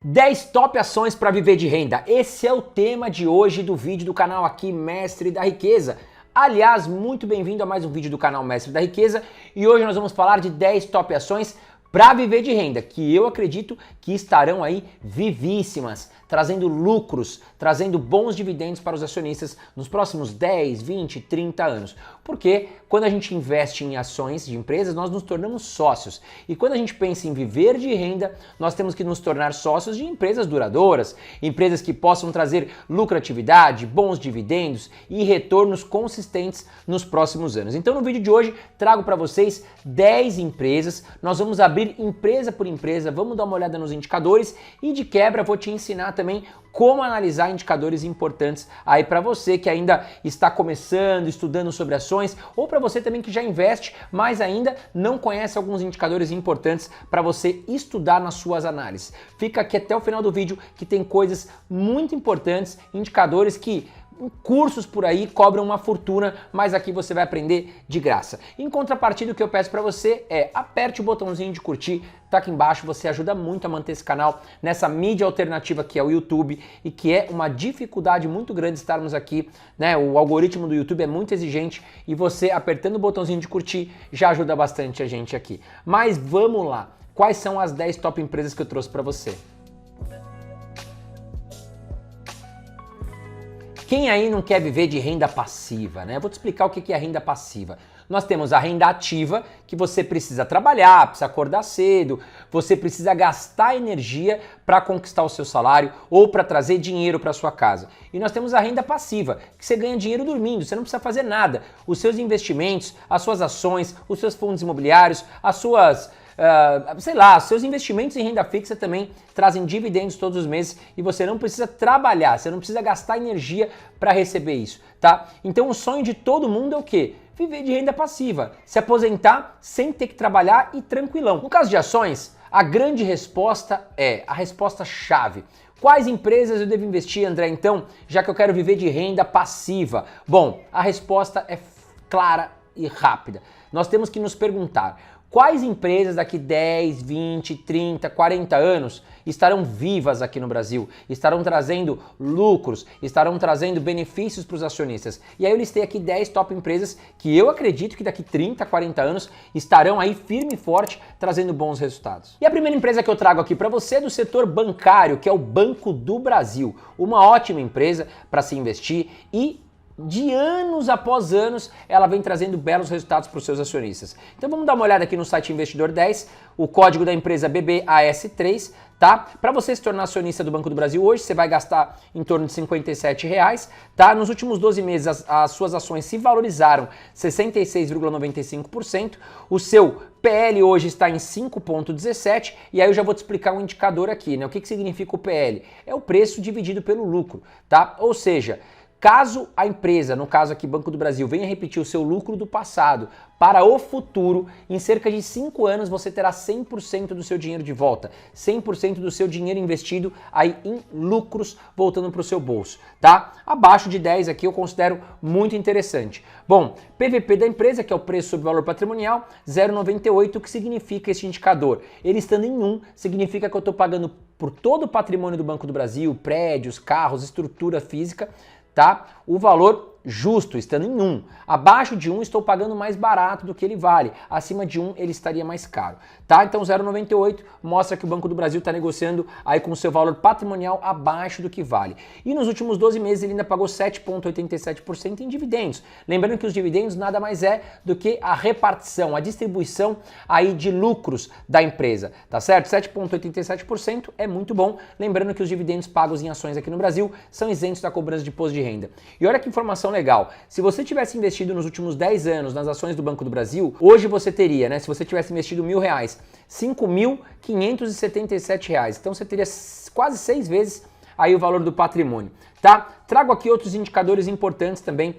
10 top ações para viver de renda. Esse é o tema de hoje do vídeo do canal aqui, Mestre da Riqueza. Aliás, muito bem-vindo a mais um vídeo do canal Mestre da Riqueza e hoje nós vamos falar de 10 top ações para viver de renda, que eu acredito que estarão aí vivíssimas, trazendo lucros, trazendo bons dividendos para os acionistas nos próximos 10, 20, 30 anos. Porque quando a gente investe em ações de empresas, nós nos tornamos sócios. E quando a gente pensa em viver de renda, nós temos que nos tornar sócios de empresas duradouras, empresas que possam trazer lucratividade, bons dividendos e retornos consistentes nos próximos anos. Então no vídeo de hoje trago para vocês 10 empresas, nós vamos abrir empresa por empresa, vamos dar uma olhada nos indicadores e de quebra vou te ensinar também como analisar indicadores importantes aí para você que ainda está começando, estudando sobre ações, ou para você também que já investe, mas ainda não conhece alguns indicadores importantes para você estudar nas suas análises. Fica aqui até o final do vídeo que tem coisas muito importantes, indicadores que cursos por aí cobram uma fortuna, mas aqui você vai aprender de graça. Em contrapartida, o que eu peço para você é aperte o botãozinho de curtir, tá aqui embaixo, você ajuda muito a manter esse canal nessa mídia alternativa que é o YouTube e que é uma dificuldade muito grande estarmos aqui, né? O algoritmo do YouTube é muito exigente e você apertando o botãozinho de curtir já ajuda bastante a gente aqui. Mas vamos lá, quais são as 10 top empresas que eu trouxe para você? Quem aí não quer viver de renda passiva, né? Eu vou te explicar o que é a renda passiva. Nós temos a renda ativa, que você precisa trabalhar, precisa acordar cedo, você precisa gastar energia para conquistar o seu salário ou para trazer dinheiro para sua casa. E nós temos a renda passiva, que você ganha dinheiro dormindo, você não precisa fazer nada. Os seus investimentos, as suas ações, os seus fundos imobiliários, as suas... seus investimentos em renda fixa também trazem dividendos todos os meses e você não precisa trabalhar, você não precisa gastar energia para receber isso, tá? Então o sonho de todo mundo é o quê? Viver de renda passiva, se aposentar sem ter que trabalhar e tranquilão. No caso de ações, a grande resposta é a resposta chave. Quais empresas eu devo investir, André, então, já que eu quero viver de renda passiva? Bom, a resposta é clara e rápida. Nós temos que nos perguntar: quais empresas daqui 10, 20, 30, 40 anos estarão vivas aqui no Brasil, estarão trazendo lucros, estarão trazendo benefícios para os acionistas? E aí eu listei aqui 10 top empresas que eu acredito que daqui 30, 40 anos estarão aí firme e forte trazendo bons resultados. E a primeira empresa que eu trago aqui para você é do setor bancário, que é o Banco do Brasil. Uma ótima empresa para se investir e de anos após anos, ela vem trazendo belos resultados para os seus acionistas. Então vamos dar uma olhada aqui no site Investidor 10, o código da empresa BBAS3, tá? Para você se tornar acionista do Banco do Brasil hoje, você vai gastar em torno de R$57, tá? Nos últimos 12 meses, as suas ações se valorizaram 66,95%, o seu PL hoje está em 5,17 e aí eu já vou te explicar um indicador aqui, né? O que significa o PL? É o preço dividido pelo lucro, tá? Ou seja, caso a empresa, no caso aqui Banco do Brasil, venha repetir o seu lucro do passado para o futuro, em cerca de 5 anos você terá 100% do seu dinheiro de volta, 100% do seu dinheiro investido aí em lucros voltando para o seu bolso, tá? Abaixo de 10 aqui eu considero muito interessante. Bom, PVP da empresa, que é o preço sobre valor patrimonial, 0,98, o que significa esse indicador? Ele estando em 1, significa que eu estou pagando por todo o patrimônio do Banco do Brasil, prédios, carros, estrutura física, tá? O valor justo, estando em 1. Abaixo de 1 estou pagando mais barato do que ele vale. Acima de 1 ele estaria mais caro, tá? Então 0,98 mostra que o Banco do Brasil está negociando aí com o seu valor patrimonial abaixo do que vale. E nos últimos 12 meses ele ainda pagou 7,87% em dividendos. Lembrando que os dividendos nada mais é do que a repartição, a distribuição aí de lucros da empresa, tá certo? 7,87% é muito bom. Lembrando que os dividendos pagos em ações aqui no Brasil são isentos da cobrança de imposto de renda. E olha que informação legal, se você tivesse investido nos últimos 10 anos nas ações do Banco do Brasil, hoje você teria, né, se você tivesse investido R$1.000, R$5.577. Então você teria quase 6 vezes aí o valor do patrimônio, tá? Trago aqui outros indicadores importantes também,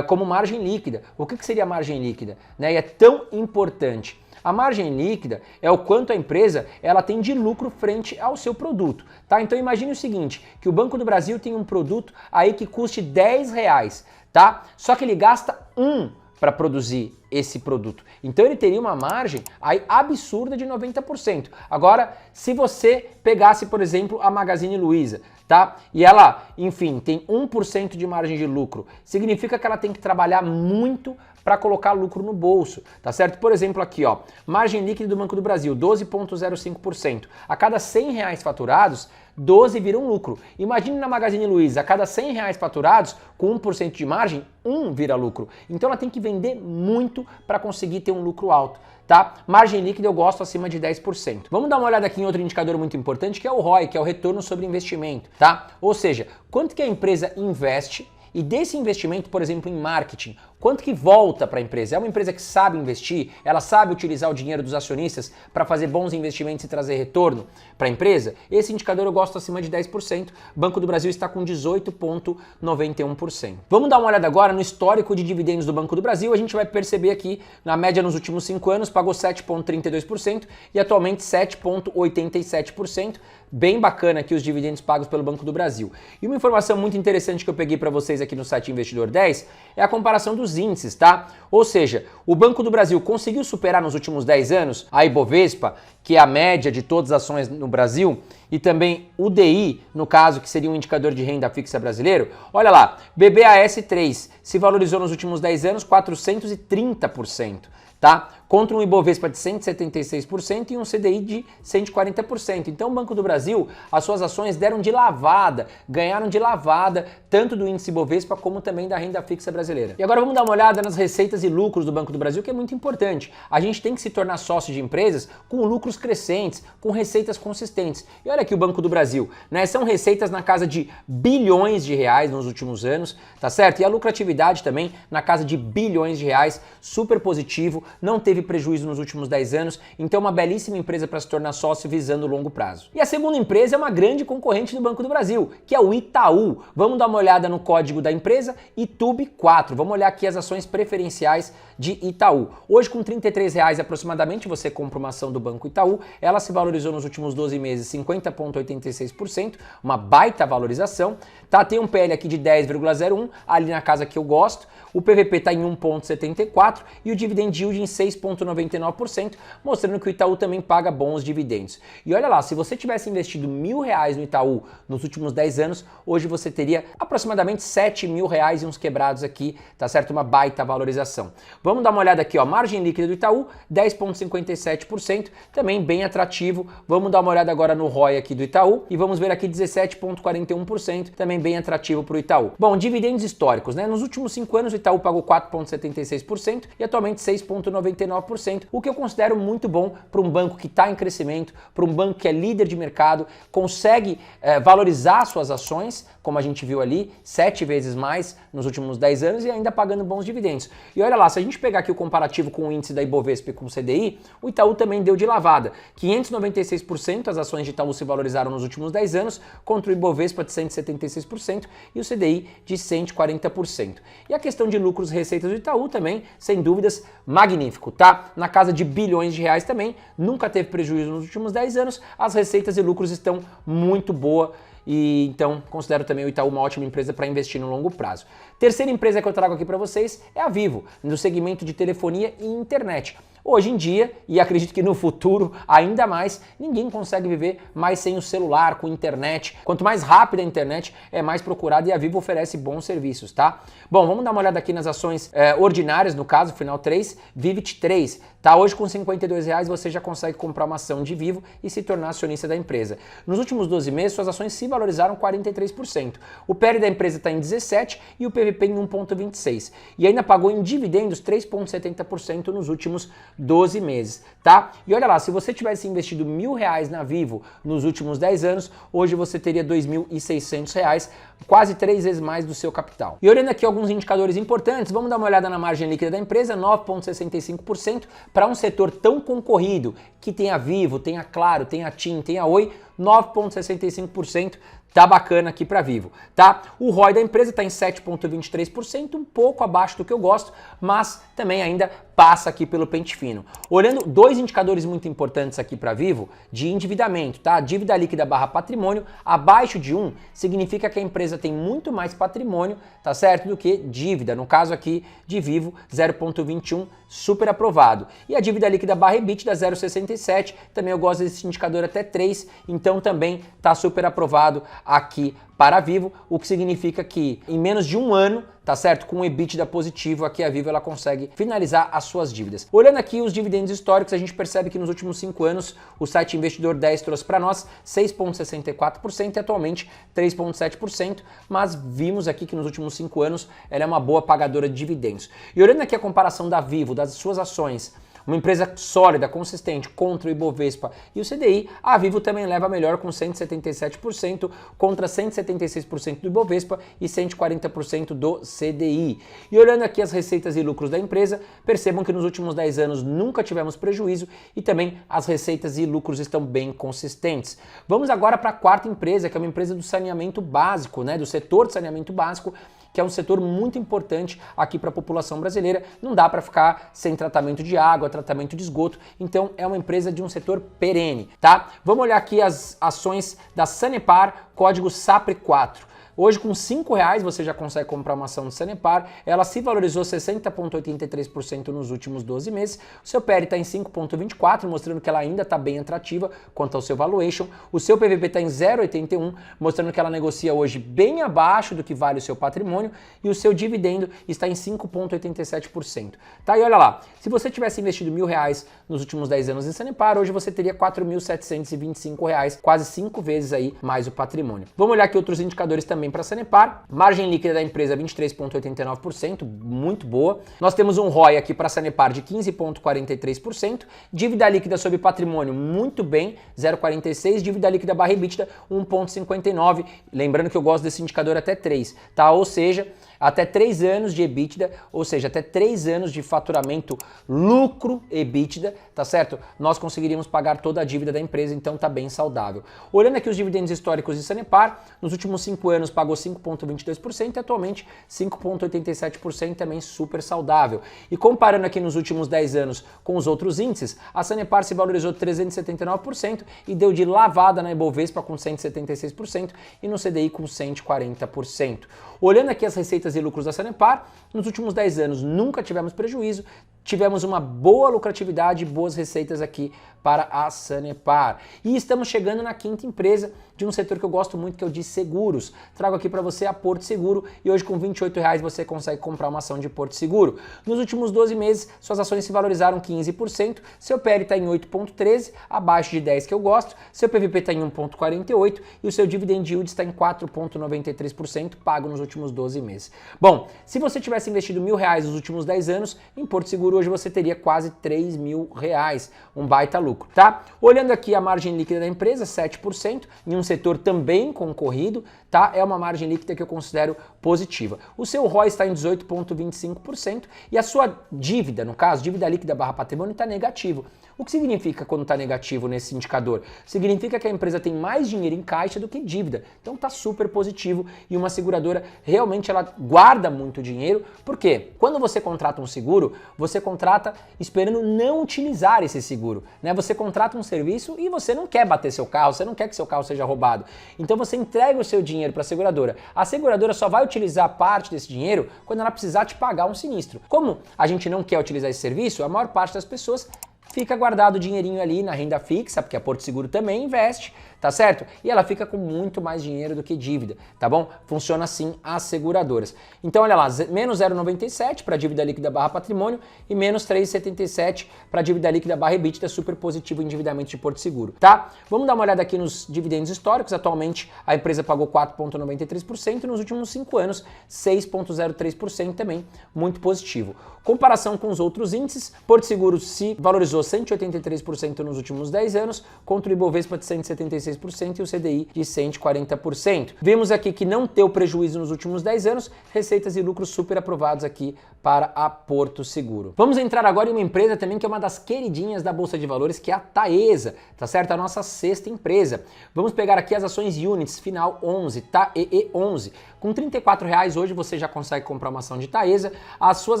como margem líquida. O que seria a margem líquida? Né? E é tão importante. A margem líquida é o quanto a empresa ela tem de lucro frente ao seu produto, tá? Então imagine o seguinte, que o Banco do Brasil tem um produto aí que custe R$10, tá? Só que ele gasta 1 para produzir esse produto. Então ele teria uma margem aí absurda de 90%. Agora, se você pegasse, por exemplo, a Magazine Luiza, tá? E ela, enfim, tem 1% de margem de lucro, significa que ela tem que trabalhar muito para colocar lucro no bolso, tá certo? Por exemplo, aqui, ó, margem líquida do Banco do Brasil, 12,05%. A cada R$100 faturados, 12 viram lucro. Imagine na Magazine Luiza, a cada R$100 faturados, com 1% de margem, 1 vira lucro. Então ela tem que vender muito para conseguir ter um lucro alto. Tá? Margem líquida eu gosto acima de 10%. Vamos dar uma olhada aqui em outro indicador muito importante, que é o ROI, que é o retorno sobre investimento, tá? Ou seja, quanto que a empresa investe e desse investimento, por exemplo, em marketing, quanto que volta para a empresa? É uma empresa que sabe investir, ela sabe utilizar o dinheiro dos acionistas para fazer bons investimentos e trazer retorno para a empresa? Esse indicador eu gosto acima de 10%, Banco do Brasil está com 18,91%. Vamos dar uma olhada agora no histórico de dividendos do Banco do Brasil, a gente vai perceber aqui, na média nos últimos 5 anos, pagou 7,32% e atualmente 7,87%, bem bacana aqui os dividendos pagos pelo Banco do Brasil. E uma informação muito interessante que eu peguei para vocês aqui no site Investidor 10 é a comparação dos índices, tá? Ou seja, o Banco do Brasil conseguiu superar nos últimos 10 anos a Ibovespa, que é a média de todas as ações no Brasil, e também o DI, no caso, que seria um indicador de renda fixa brasileiro. Olha lá, BBAS3 se valorizou nos últimos 10 anos 430%. Tá? Contra um Ibovespa de 176% e um CDI de 140%. Então o Banco do Brasil, as suas ações deram de lavada, ganharam de lavada, tanto do índice Ibovespa como também da renda fixa brasileira. E agora vamos dar uma olhada nas receitas e lucros do Banco do Brasil, que é muito importante. A gente tem que se tornar sócio de empresas com lucros crescentes, com receitas consistentes. E olha aqui o Banco do Brasil, né? São receitas na casa de bilhões de reais nos últimos anos, tá certo? E a lucratividade também na casa de bilhões de reais, super positivo, não teve prejuízo nos últimos 10 anos, então uma belíssima empresa para se tornar sócio visando o longo prazo. E a segunda empresa é uma grande concorrente do Banco do Brasil, que é o Itaú. Vamos dar uma olhada no código da empresa, ITUB4. Vamos olhar aqui as ações preferenciais de Itaú. Hoje com R$33 aproximadamente você compra uma ação do Banco Itaú, ela se valorizou nos últimos 12 meses 50,86%, uma baita valorização, tá? Tem um PL aqui de 10,01, ali na casa que eu gosto, o PVP está em 1,74 e o dividend yield em 6,99%, mostrando que o Itaú também paga bons dividendos. E olha lá, se você tivesse investido R$1.000 no Itaú nos últimos 10 anos, hoje você teria aproximadamente R$7.000 e uns quebrados aqui, tá certo? Uma baita valorização. Vamos dar uma olhada aqui, ó, margem líquida do Itaú, 10,57%, também bem atrativo. Vamos dar uma olhada agora no ROI aqui do Itaú e vamos ver aqui 17,41%, também bem atrativo para o Itaú. Bom, dividendos históricos, né? Nos últimos 5 anos o Itaú pagou 4,76% e atualmente 6,99%, o que eu considero muito bom para um banco que está em crescimento, para um banco que é líder de mercado, consegue valorizar suas ações, como a gente viu ali, 7 vezes mais nos últimos 10 anos e ainda pagando bons dividendos. E olha lá, se a gente pegar aqui o comparativo com o índice da Ibovespa e com o CDI, o Itaú também deu de lavada. 596% as ações de Itaú se valorizaram nos últimos 10 anos, contra o Ibovespa de 176% e o CDI de 140%. E a questão de lucros e receitas do Itaú também, sem dúvidas, magnífico, tá? Na casa de bilhões de reais também, nunca teve prejuízo nos últimos 10 anos, as receitas e lucros estão muito boas. E então considero também o Itaú uma ótima empresa para investir no longo prazo. Terceira empresa que eu trago aqui para vocês é a Vivo, no segmento de telefonia e internet. Hoje em dia, e acredito que no futuro ainda mais, ninguém consegue viver mais sem o celular, com internet. Quanto mais rápida a internet, é mais procurada e a Vivo oferece bons serviços, tá? Bom, vamos dar uma olhada aqui nas ações ordinárias, no caso, final 3, Vivit 3. Tá? Hoje com R$52 você já consegue comprar uma ação de Vivo e se tornar acionista da empresa. Nos últimos 12 meses, suas ações se valorizaram 43%. O PL da empresa está em 17% e o PVP em 1,26%. E ainda pagou em dividendos 3,70% nos últimos 12 meses, tá? E olha lá, se você tivesse investido R$1.000 na Vivo nos últimos 10 anos, hoje você teria R$2.600, quase 3 vezes mais do seu capital. E olhando aqui alguns indicadores importantes, vamos dar uma olhada na margem líquida da empresa, 9,65%, para um setor tão concorrido, que tem a Vivo, tem a Claro, tem a TIM, tem a Oi, 9,65%. Tá bacana aqui para Vivo, tá? O ROI da empresa está em 7,23%, um pouco abaixo do que eu gosto, mas também ainda passa aqui pelo pente fino. Olhando dois indicadores muito importantes aqui para Vivo de endividamento, tá? Dívida líquida barra patrimônio, abaixo de 1 significa que a empresa tem muito mais patrimônio, tá certo, do que dívida. No caso aqui de Vivo, 0,21, super aprovado. E a dívida líquida barra EBITDA 0,67, também eu gosto desse indicador até 3, então também tá super aprovado aqui para a Vivo, o que significa que em menos de um ano, tá certo, com um EBITDA positivo, aqui a Vivo ela consegue finalizar as suas dívidas. Olhando aqui os dividendos históricos, a gente percebe que nos últimos 5 anos o site Investidor 10 trouxe para nós 6,64% e atualmente 3,7%, mas vimos aqui que nos últimos 5 anos ela é uma boa pagadora de dividendos. E olhando aqui a comparação da Vivo, das suas ações, uma empresa sólida, consistente contra o Ibovespa e o CDI, a Vivo também leva melhor com 177% contra 176% do Ibovespa e 140% do CDI. E olhando aqui as receitas e lucros da empresa, percebam que nos últimos 10 anos nunca tivemos prejuízo e também as receitas e lucros estão bem consistentes. Vamos agora para a quarta empresa, que é uma empresa do saneamento básico, né, do setor de saneamento básico, que é um setor muito importante aqui para a população brasileira. Não dá para ficar sem tratamento de água, tratamento de esgoto, então é uma empresa de um setor perene, tá? Vamos olhar aqui as ações da Sanepar, código SAPRE4. Hoje, com R$5 você já consegue comprar uma ação de Sanepar. Ela se valorizou 60,83% nos últimos 12 meses. O seu PL está em 5,24, mostrando que ela ainda está bem atrativa quanto ao seu valuation. O seu PVP está em 0,81, mostrando que ela negocia hoje bem abaixo do que vale o seu patrimônio. E o seu dividendo está em 5,87%. Tá? E olha lá, se você tivesse investido R$1.000 nos últimos 10 anos em Sanepar, hoje você teria R$4.725, quase 5 vezes aí mais o patrimônio. Vamos olhar aqui outros indicadores também para a Sanepar. Margem líquida da empresa 23,89%, muito boa. Nós temos um ROI aqui para a Sanepar de 15,43%, dívida líquida sobre patrimônio muito bem, 0,46%, dívida líquida barra EBITDA 1,59%. Lembrando que eu gosto desse indicador até 3, tá? Ou seja, até 3 anos de EBITDA, ou seja, até 3 anos de faturamento lucro EBITDA, tá certo? Nós conseguiríamos pagar toda a dívida da empresa, então tá bem saudável. Olhando aqui os dividendos históricos de Sanepar, nos últimos 5 anos pagou 5,22% e atualmente 5,87%, também super saudável. E comparando aqui nos últimos 10 anos com os outros índices, a Sanepar se valorizou 379% e deu de lavada na Ibovespa com 176% e no CDI com 140%. Olhando aqui as receitas e lucros da Sanepar, nos últimos 10 anos nunca tivemos prejuízo, tivemos uma boa lucratividade e boas receitas aqui para a Sanepar. E estamos chegando na quinta empresa de um setor que eu gosto muito, que é o de seguros. Trago aqui para você a Porto Seguro e hoje com R$28 você consegue comprar uma ação de Porto Seguro. Nos últimos 12 meses, suas ações se valorizaram 15%, seu PL está em 8,13, abaixo de 10 que eu gosto, seu PVP está em 1,48 e o seu dividend yield está em 4,93%, pago nos últimos 12 meses. Bom, se você tivesse investido R$1.000 nos últimos 10 anos, em Porto Seguro hoje você teria quase R$3.000, um baita lucro, tá? Olhando aqui a margem líquida da empresa, 7%, em um setor também concorrido, tá? É uma margem líquida que eu considero positiva. O seu ROI está em 18,25% e a sua dívida, no caso, dívida líquida barra patrimônio, está negativo. O que significa quando está negativo nesse indicador? Significa que a empresa tem mais dinheiro em caixa do que dívida. Então está super positivo e uma seguradora realmente ela guarda muito dinheiro. Por quê? Quando você contrata um seguro, você contrata esperando não utilizar esse seguro, né? Você contrata um serviço e você não quer bater seu carro, você não quer que seu carro seja roubado. Então você entrega o seu dinheiro para a seguradora. A seguradora só vai utilizar parte desse dinheiro quando ela precisar te pagar um sinistro. Como a gente não quer utilizar esse serviço, a maior parte das pessoas fica guardado o dinheirinho ali na renda fixa, porque a Porto Seguro também investe, tá certo? E ela fica com muito mais dinheiro do que dívida, tá bom? Funciona assim as seguradoras. Então olha lá, menos 0,97 para dívida líquida barra patrimônio e menos 3,77 para dívida líquida barra EBITDA, super positivo o endividamento de Porto Seguro, tá? Vamos dar uma olhada aqui nos dividendos históricos. Atualmente a empresa pagou 4,93% e nos últimos 5 anos 6,03% também, muito positivo. Comparação com os outros índices, Porto Seguro se valorizou 183% nos últimos 10 anos, contra o Ibovespa de 176% e o CDI de 140%. Vimos aqui que não deu prejuízo nos últimos 10 anos, receitas e lucros super aprovados aqui para a Porto Seguro. Vamos entrar agora em uma empresa também que é uma das queridinhas da Bolsa de Valores, que é a Taesa, tá certo? A nossa sexta empresa. Vamos pegar aqui as ações Units, final 11, TAEE11. Com R$34 hoje você já consegue comprar uma ação de Taesa. As suas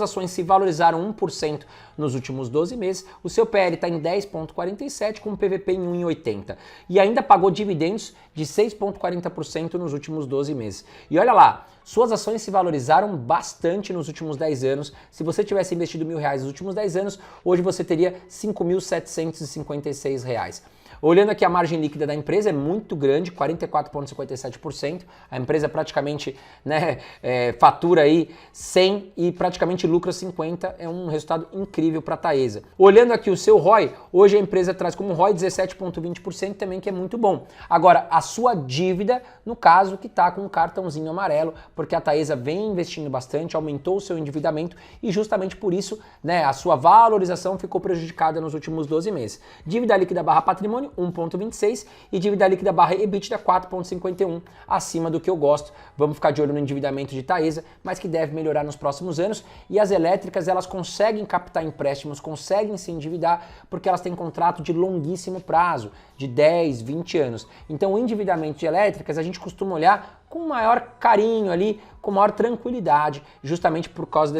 ações se valorizaram 1% nos últimos 12 meses, o seu PL está em 10,47 com o PVP em 1,80 e ainda pagou dividendos de 6,40% nos últimos 12 meses. E olha lá, suas ações se valorizaram bastante nos últimos 10 anos. Se você tivesse investido R$1.000 nos últimos 10 anos, hoje você teria R$ 5.756. Olhando aqui a margem líquida da empresa é muito grande, 44,57%. A empresa praticamente fatura aí 100 e praticamente lucra 50. É um resultado incrível para a Taesa. Olhando aqui o seu ROI, hoje a empresa traz como ROI 17,20% também, que é muito bom. Agora, a sua dívida, no caso, que está com um cartãozinho amarelo, porque a Taesa vem investindo bastante, aumentou o seu endividamento e justamente por isso a sua valorização ficou prejudicada nos últimos 12 meses. Dívida líquida barra patrimônio 1,26 e dívida líquida barra EBITDA 4,51, acima do que eu gosto. Vamos ficar de olho no endividamento de Taesa, mas que deve melhorar nos próximos anos. E as elétricas, elas conseguem captar empréstimos, conseguem se endividar, porque elas têm contrato de longuíssimo prazo, de 10, 20 anos. Então o endividamento de elétricas a gente costuma olhar com maior carinho ali, com maior tranquilidade, justamente por causa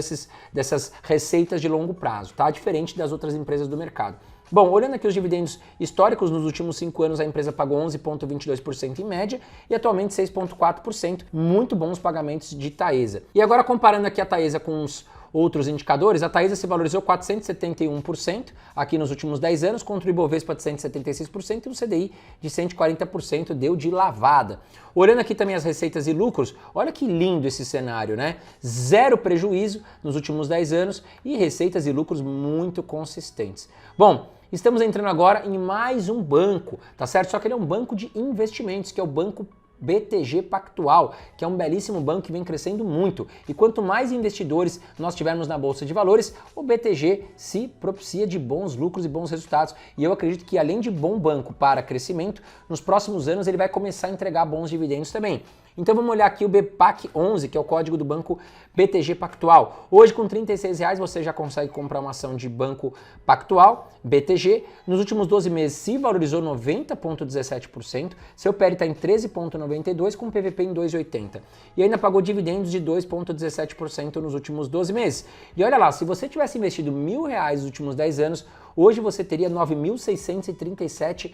dessas receitas de longo prazo, tá? Diferente das outras empresas do mercado. Bom, olhando aqui os dividendos históricos, nos últimos 5 anos a empresa pagou 11,22% em média e atualmente 6,4%. Muito bons pagamentos de Taesa. E agora comparando aqui a Taesa com os outros indicadores, a Taesa se valorizou 471% aqui nos últimos 10 anos, contra o Ibovespa de 176% e o CDI de 140%, deu de lavada. Olhando aqui também as receitas e lucros, olha que lindo esse cenário, né? Zero prejuízo nos últimos 10 anos e receitas e lucros muito consistentes. Bom, estamos entrando agora em mais um banco, tá certo? Só que ele é um banco de investimentos, que é o Banco BTG Pactual, que é um belíssimo banco que vem crescendo muito. E quanto mais investidores nós tivermos na Bolsa de Valores, o BTG se propicia de bons lucros e bons resultados. E eu acredito que, além de bom banco para crescimento, nos próximos anos ele vai começar a entregar bons dividendos também. Então vamos olhar aqui o BPAC11, que é o código do banco BTG Pactual. Hoje com R$36 você já consegue comprar uma ação de banco Pactual, BTG. Nos últimos 12 meses se valorizou 90,17%, seu PL está em 13,92 com PVP em 2,80. E ainda pagou dividendos de 2,17% nos últimos 12 meses. E olha lá, se você tivesse investido R$1.000 nos últimos 10 anos, hoje você teria R$ 9.637.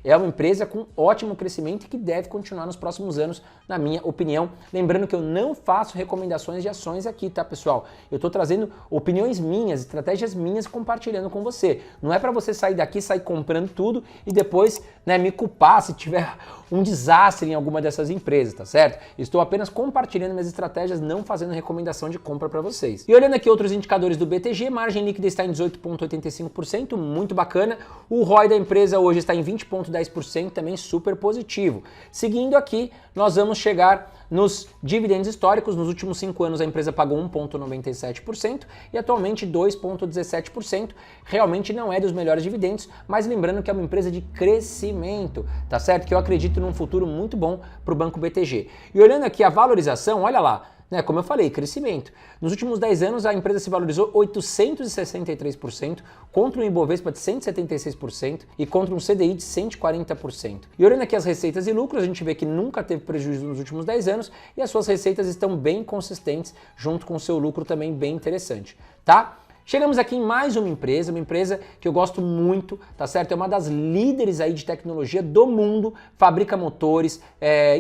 É uma empresa com ótimo crescimento e que deve continuar nos próximos anos, na minha opinião. Lembrando que eu não faço recomendações de ações aqui, tá, pessoal? Eu estou trazendo opiniões minhas, estratégias minhas, compartilhando com você. Não é para você sair daqui, sair comprando tudo e depois me culpar se tiver um desastre em alguma dessas empresas, tá certo? Estou apenas compartilhando minhas estratégias, não fazendo recomendação de compra para vocês. E olhando aqui outros indicadores do BTG, margem líquida está em 18,85%, muito bacana. O ROI da empresa hoje está em 20,10%, também super positivo. Seguindo aqui, nós vamos chegar nos dividendos históricos. Nos últimos 5 anos a empresa pagou 1,97% e atualmente 2,17%. Realmente não é dos melhores dividendos, mas lembrando que é uma empresa de crescimento, tá certo? Que eu acredito num futuro muito bom para o Banco BTG. E olhando aqui a valorização, olha lá, como eu falei, crescimento. Nos últimos 10 anos, a empresa se valorizou 863%, contra um Ibovespa de 176% e contra um CDI de 140%. E olhando aqui as receitas e lucros, a gente vê que nunca teve prejuízo nos últimos 10 anos e as suas receitas estão bem consistentes, junto com o seu lucro também bem interessante, tá? Chegamos aqui em mais uma empresa que eu gosto muito, tá certo? É uma das líderes aí de tecnologia do mundo, fabrica motores,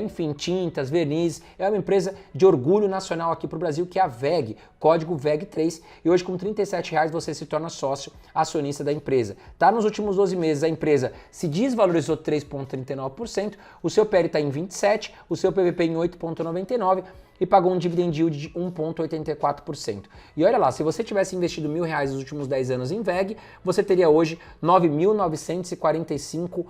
enfim, tintas, vernizes. É uma empresa de orgulho nacional aqui para o Brasil, que é a WEG, código WEG3. E hoje com R$37 você se torna sócio acionista da empresa. Tá? Nos últimos 12 meses a empresa se desvalorizou 3,39%, o seu PL está em 27%, o seu PVP em 8,99%, e pagou um dividend yield de 1,84%. E olha lá, se você tivesse investido R$1.000 nos últimos 10 anos em WEG, você teria hoje R$ 9.945,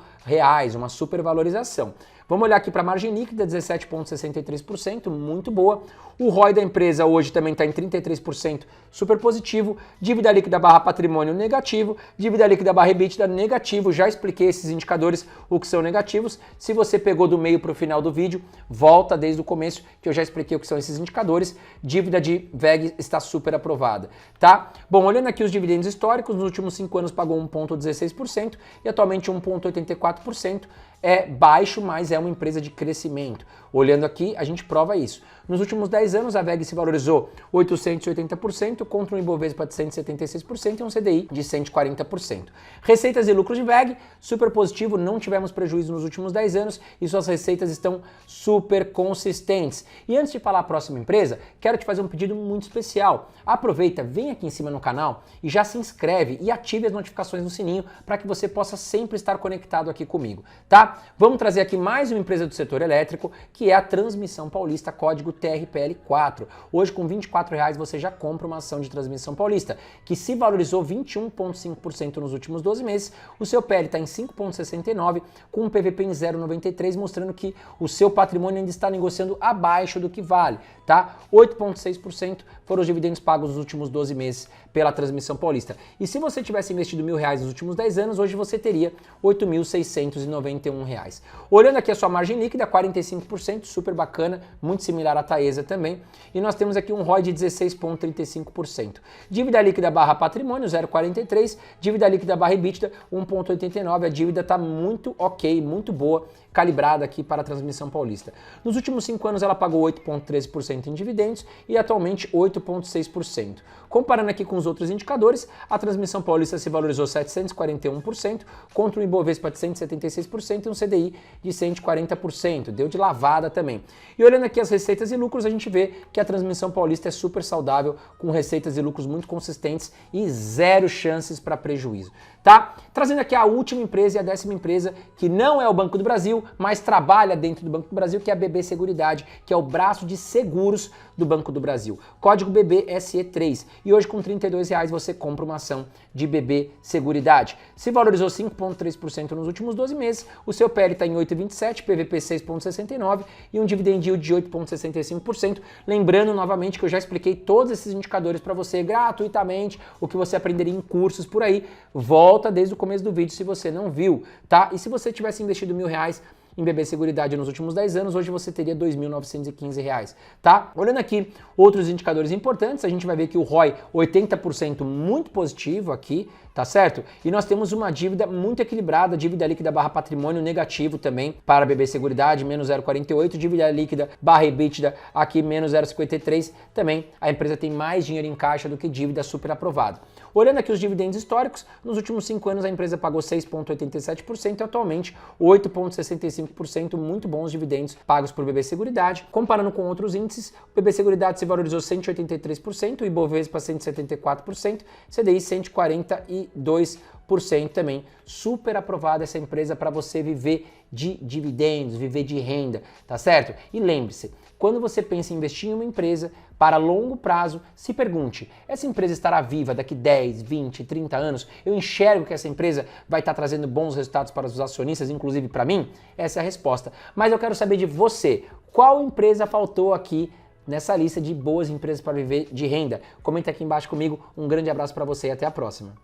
uma supervalorização. Vamos olhar aqui para a margem líquida, 17,63%, muito boa. O ROI da empresa hoje também está em 33%, super positivo. Dívida líquida barra patrimônio negativo, dívida líquida barra EBITDA negativo. Já expliquei esses indicadores, o que são negativos. Se você pegou do meio para o final do vídeo, volta desde o começo, que eu já expliquei o que são esses indicadores. Dívida de WEG está super aprovada, tá? Bom, olhando aqui os dividendos históricos, nos últimos 5 anos pagou 1,16% e atualmente 1,84%. é baixo, mas é uma empresa de crescimento. Olhando aqui, a gente prova isso. Nos últimos 10 anos, a VEG se valorizou 880% contra um Ibovespa de 176% e um CDI de 140%. Receitas e lucros de VEG, super positivo, não tivemos prejuízo nos últimos 10 anos e suas receitas estão super consistentes. E antes de falar a próxima empresa, quero te fazer um pedido muito especial. Aproveita, vem aqui em cima no canal e já se inscreve e ative as notificações no sininho para que você possa sempre estar conectado aqui comigo, tá? Vamos trazer aqui mais uma empresa do setor elétrico, que é a Transmissão Paulista, código TRPL4. Hoje, com R$24 você já compra uma ação de Transmissão Paulista, que se valorizou 21,5% nos últimos 12 meses. O seu PL está em 5,69, com um PVP em 0,93, mostrando que o seu patrimônio ainda está negociando abaixo do que vale, tá? 8,6% foram os dividendos pagos nos últimos 12 meses pela Transmissão Paulista. E se você tivesse investido R$1.000 nos últimos 10 anos, hoje você teria R$8.691. Olhando aqui a sua margem líquida, 45%, super bacana, muito similar à Taesa também. E nós temos aqui um ROI de 16,35%. Dívida líquida barra patrimônio, 0,43. Dívida líquida barra EBITDA, 1,89. A dívida está muito ok, muito boa, calibrada aqui para a Transmissão Paulista. Nos últimos 5 anos ela pagou 8,13% em dividendos e atualmente 8,6%. Comparando aqui com os outros indicadores, a Transmissão Paulista se valorizou 741% contra um Ibovespa de 176% e um CDI de 140%. Deu de lavada também. E olhando aqui as receitas e lucros, a gente vê que a Transmissão Paulista é super saudável, com receitas e lucros muito consistentes e zero chances para prejuízo, tá? Trazendo aqui a última empresa e a 10ª empresa, que não é o Banco do Brasil, mas trabalha dentro do Banco do Brasil, que é a BB Seguridade, que é o braço de seguros do Banco do Brasil. Código BBSE3. E hoje com R$32 você compra uma ação de BB Seguridade. Se valorizou 5,3% nos últimos 12 meses, o seu PL está em 8,27, PVP 6,69 e um dividend yield de 8,65%. Lembrando novamente que eu já expliquei todos esses indicadores para você gratuitamente, o que você aprenderia em cursos por aí. Volta desde o começo do vídeo se você não viu, tá? E se você tivesse investido R$1.000 em BB Seguridade nos últimos 10 anos, hoje você teria R$2.915, tá? Olhando aqui outros indicadores importantes, a gente vai ver que o ROI 80% muito positivo aqui, tá certo? E nós temos uma dívida muito equilibrada, dívida líquida barra patrimônio negativo também para a BB Seguridade, menos 0,48, dívida líquida barra EBITDA aqui menos 0,53, também a empresa tem mais dinheiro em caixa do que dívida super aprovada. Olhando aqui os dividendos históricos, nos últimos 5 anos a empresa pagou 6,87% e atualmente 8,65%, muito bons dividendos pagos por BB Seguridade. Comparando com outros índices, o BB Seguridade se valorizou 183%, o Ibovespa 174%, CDI 142% também. Super aprovada essa empresa para você viver de dividendos, viver de renda, tá certo? E lembre-se, quando você pensa em investir em uma empresa para longo prazo, se pergunte, essa empresa estará viva daqui 10, 20, 30 anos? Eu enxergo que essa empresa vai estar trazendo bons resultados para os acionistas, inclusive para mim? Essa é a resposta. Mas eu quero saber de você, qual empresa faltou aqui nessa lista de boas empresas para viver de renda? Comenta aqui embaixo comigo, um grande abraço para você e até a próxima.